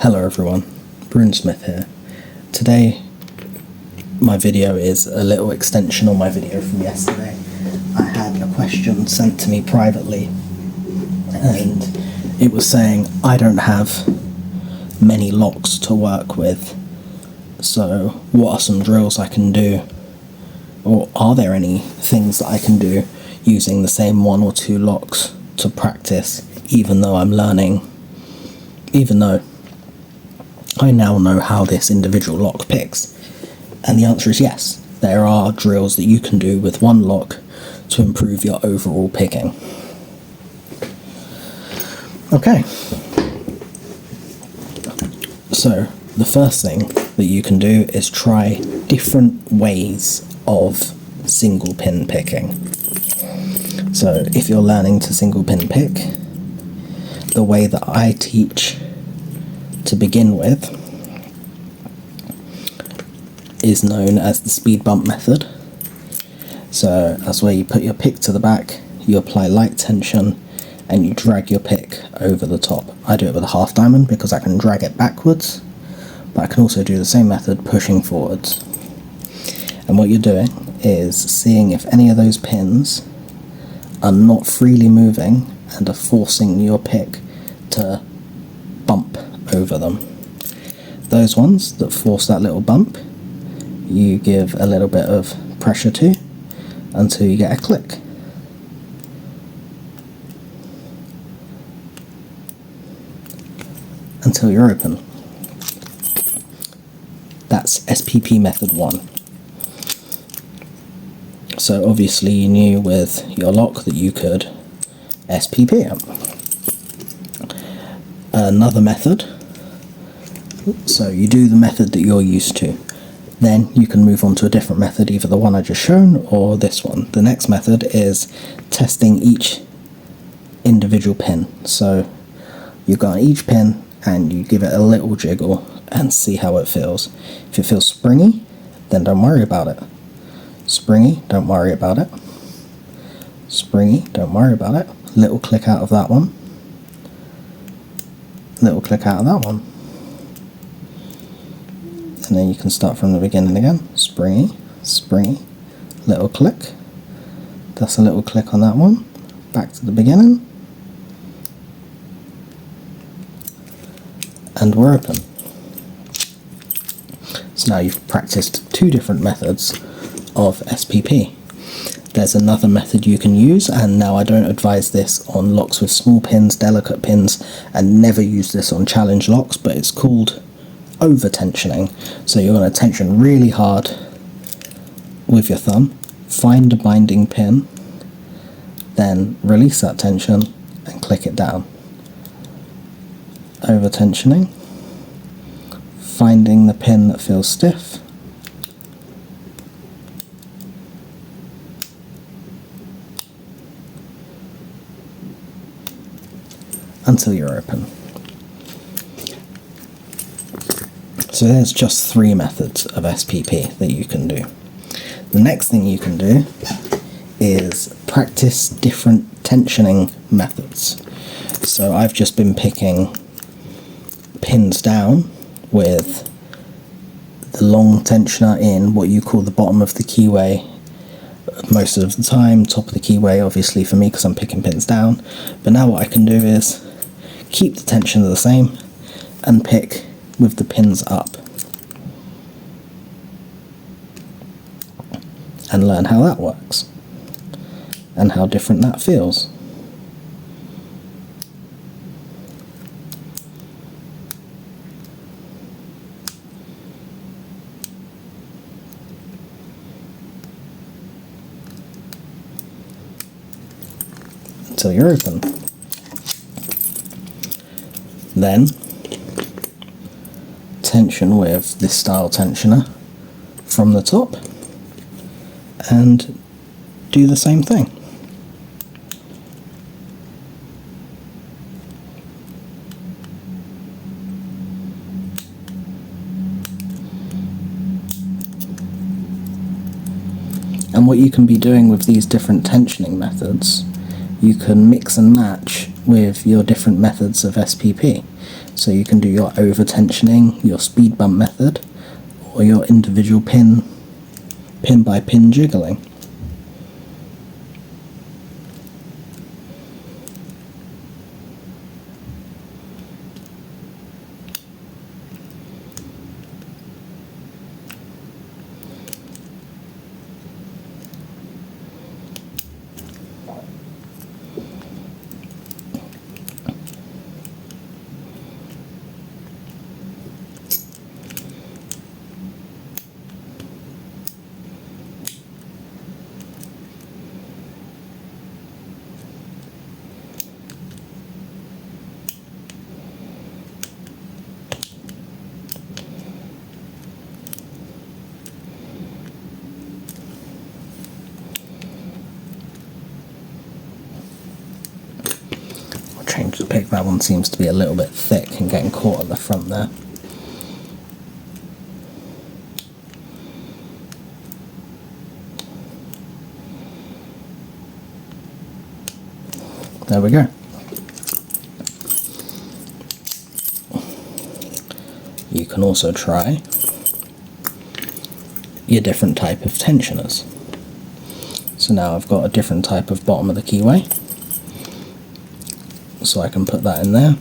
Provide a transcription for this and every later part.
Hello everyone, Brunsmith here. Today my video is a little extension on my video from yesterday. I had a question sent to me privately and it was saying I don't have many locks to work with, so what are some drills I can do, or are there any things that I can do using the same one or two locks to practice, even though I now know how this individual lock picks? And the answer is yes. There are drills that you can do with one lock to improve your overall picking. Okay. So, the first thing that you can do is try different ways of single pin picking. So, if you're learning to single pin pick, the way that I teach to begin with is known as the speed bump method. So that's where you put your pick to the back, you apply light tension, and you drag your pick over the top. I do it with a half diamond because I can drag it backwards, but I can also do the same method pushing forwards. And what you're doing is seeing if any of those pins are not freely moving and are forcing your pick to bump over them. Those ones that force that little bump, you give a little bit of pressure to until you get a click. Until you're open. That's SPP method 1. So obviously you knew with your lock that you could SPP it. Another method, so you do the method that you're used to, then you can move on to a different method, either the one I just shown or this one. The next method is testing each individual pin. So you go on each pin and you give it a little jiggle and see how it feels. If it feels springy, then don't worry about it. Springy, don't worry about it. Springy, don't worry about it. Little click out of that one. Little click out of that one. And then you can start from the beginning again. Springy, springy, little click. That's a little click on that one. Back to the beginning. And we're open. So now you've practiced two different methods of SPP. There's another method you can use, and now I don't advise this on locks with small pins, delicate pins, and never use this on challenge locks, but it's called over tensioning. So you're going to tension really hard with your thumb, find a binding pin, then release that tension and click it down. Over tensioning, finding the pin that feels stiff, until you're open. So there's just 3 methods of SPP that you can do. The next thing you can do is practice different tensioning methods. So I've just been picking pins down with the long tensioner in what you call the bottom of the keyway most of the time, top of the keyway obviously for me because I'm picking pins down. But now what I can do is keep the tension the same and pick with the pins up and learn how that works and how different that feels. Until you're open. Then tension with this style tensioner from the top and do the same thing. And what you can be doing with these different tensioning methods, you can mix and match with your different methods of SPP. So you can do your over tensioning, your speed bump method, or your individual pin by pin jiggling. Change the pick, that one seems to be a little bit thick and getting caught at the front there. There we go. You can also try your different type of tensioners. So now I've got a different type of bottom of the keyway. So I can put that in there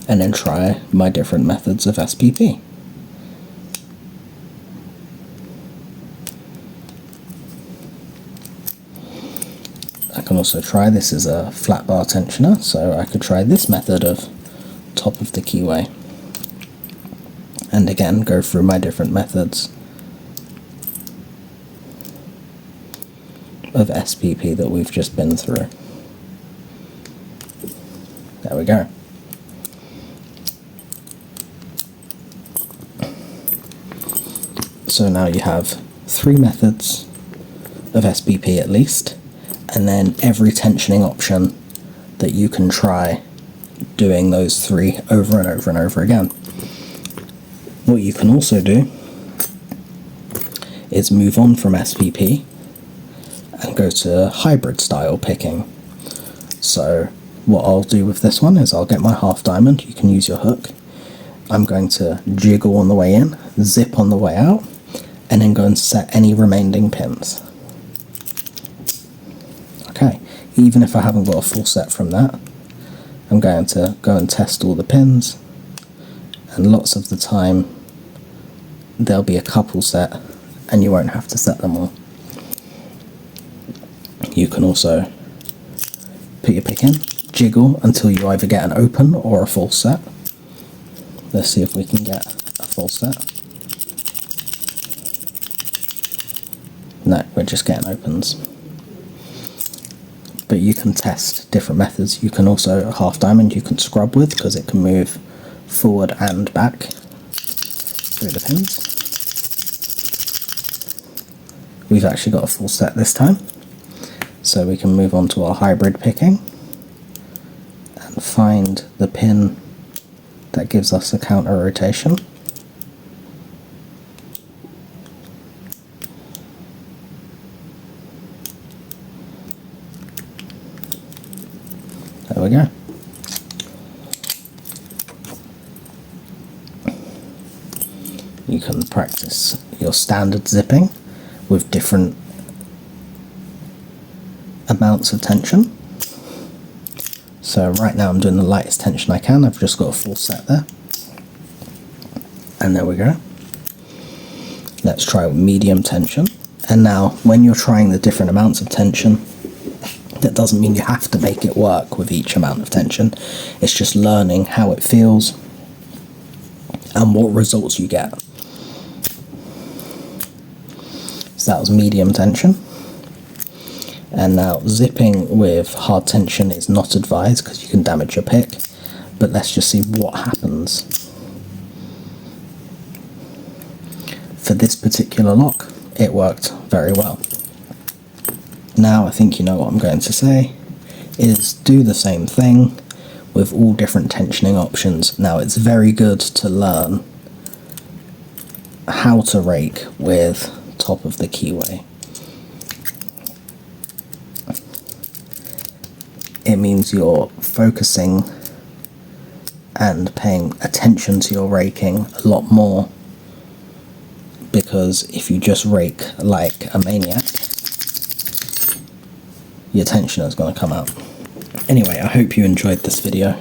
and then try my different methods of SPP. I can also try, this is a flat bar tensioner, so I could try this method of top of the keyway. And again, go through my different methods of SPP that we've just been through. There we go. So now you have 3 methods of SPP at least, and then every tensioning option that you can try doing those 3 over and over and over again. What you can also do is move on from SPP and go to hybrid style picking. So what I'll do with this one is I'll get my half diamond, you can use your hook. I'm going to jiggle on the way in, zip on the way out, and then go and set any remaining pins. Okay, even if I haven't got a full set from that, I'm going to go and test all the pins, and lots of the time there'll be a couple set and you won't have to set them all. You can also put your pick in, jiggle until you either get an open or a full set. Let's see if we can get a full set. No, we're just getting opens. But you can test different methods. You can also, half diamond you can scrub with because it can move forward and back through the pins. We've actually got a full set this time, so we can move on to our hybrid picking and find the pin that gives us a counter rotation. There we go. You can practice your standard zipping with different amounts of tension. So right now I'm doing the lightest tension I can, I've just got a full set there. And there we go. Let's try with medium tension. And now when you're trying the different amounts of tension, that doesn't mean you have to make it work with each amount of tension. It's just learning how it feels and what results you get. So that was medium tension. And now zipping with hard tension is not advised because you can damage your pick. But let's just see what happens. For this particular lock, it worked very well. Now I think you know what I'm going to say, is do the same thing with all different tensioning options. Now it's very good to learn how to rake with top of the keyway. it means you're focusing and paying attention to your raking a lot more, because if you just rake like a maniac, your tension is going to come out. Anyway, I hope you enjoyed this video.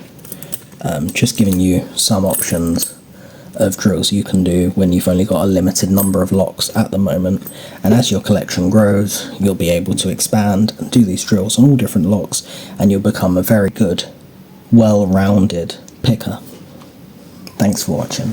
Just giving you some options of drills you can do when you've only got a limited number of locks at the moment, and as your collection grows you'll be able to expand and do these drills on all different locks, and you'll become a very good, well-rounded picker. Thanks for watching.